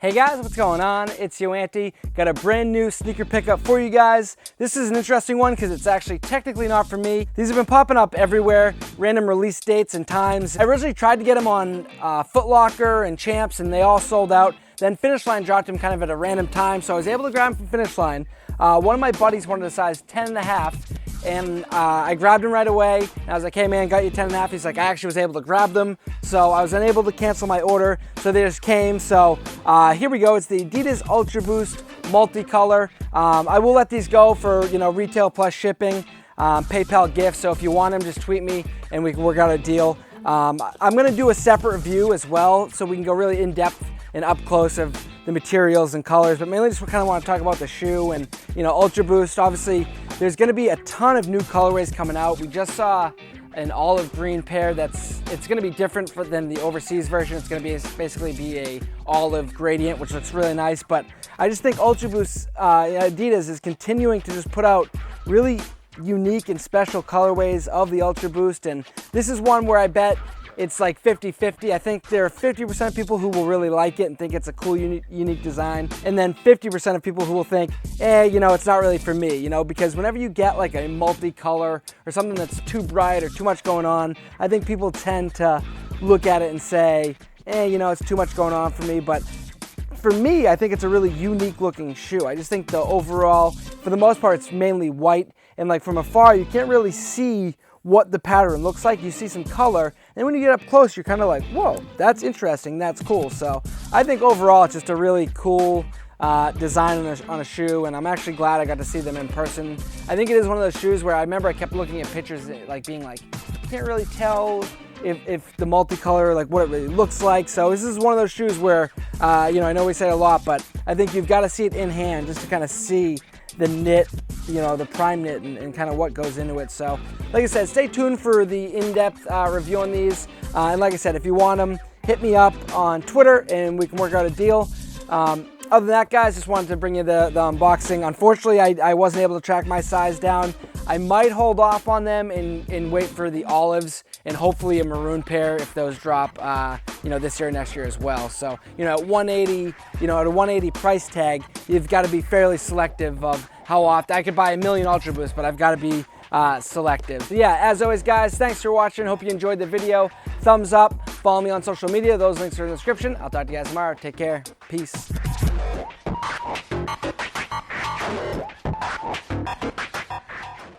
Hey guys, what's going on? It's YoAnty. Got a brand new sneaker pickup for you guys. This is an interesting one because it's actually technically not for me. These have been popping up everywhere, random release dates and times. I originally tried to get them on Foot Locker and Champs and they all sold out. Then Finish Line dropped them kind of at a random time, so I was able to grab them from Finish Line. One of my buddies wanted a size 10.5. And I grabbed him right away. And I was like, hey man, got you 10.5. He's like, I actually was able to grab them. So I was unable to cancel my order. So they just came. So here we go. It's the Adidas Ultra Boost multicolor. I will let these go for, retail plus shipping, PayPal gift. So if you want them, just tweet me and we can work out a deal. I'm gonna do a separate review as well, so we can go really in depth and up close of the materials and colors, but mainly just kind of want to talk about the shoe and, Ultra Boost. Obviously, there's going to be a ton of new colorways coming out. We just saw an olive green pair it's going to be different than the overseas version. It's going to basically be a olive gradient, which looks really nice, but I just think Ultra Boost, Adidas is continuing to just put out really unique and special colorways of the Ultra Boost, and this is one where I bet it's like 50-50. I think there are 50% of people who will really like it and think it's a cool, unique design. And then 50% of people who will think, it's not really for me, because whenever you get like a multicolor or something that's too bright or too much going on, I think people tend to look at it and say, it's too much going on for me. But for me, I think it's a really unique looking shoe. I just think the overall, for the most part, it's mainly white. And like from afar, you can't really see what the pattern looks like. You see some color, and when you get up close, you're kind of like, whoa, that's interesting, that's cool. So I think overall it's just a really cool design on a shoe, and I'm actually glad I got to see them in person. I think it is one of those shoes where I remember I kept looking at pictures like being like, I can't really tell if the multicolor, like what it really looks like. So this is one of those shoes where, I know we say a lot, but I think you've got to see it in hand just to kind of see the knit, the prime knit and kind of what goes into it. So like I said, stay tuned for the in-depth review on these. And like I said, if you want them, hit me up on Twitter and we can work out a deal. Other than that, guys, just wanted to bring you the unboxing. Unfortunately, I wasn't able to track my size down. I might hold off on them and wait for the olives and hopefully a maroon pair if those drop, this year or next year as well. So, at 180, at a 180 price tag, you've got to be fairly selective of how often. I could buy a million Ultra Boosts, but I've got to be selective. So yeah, as always, guys, thanks for watching. Hope you enjoyed the video. Thumbs up. Follow me on social media. Those links are in the description. I'll talk to you guys tomorrow. Take care. Peace.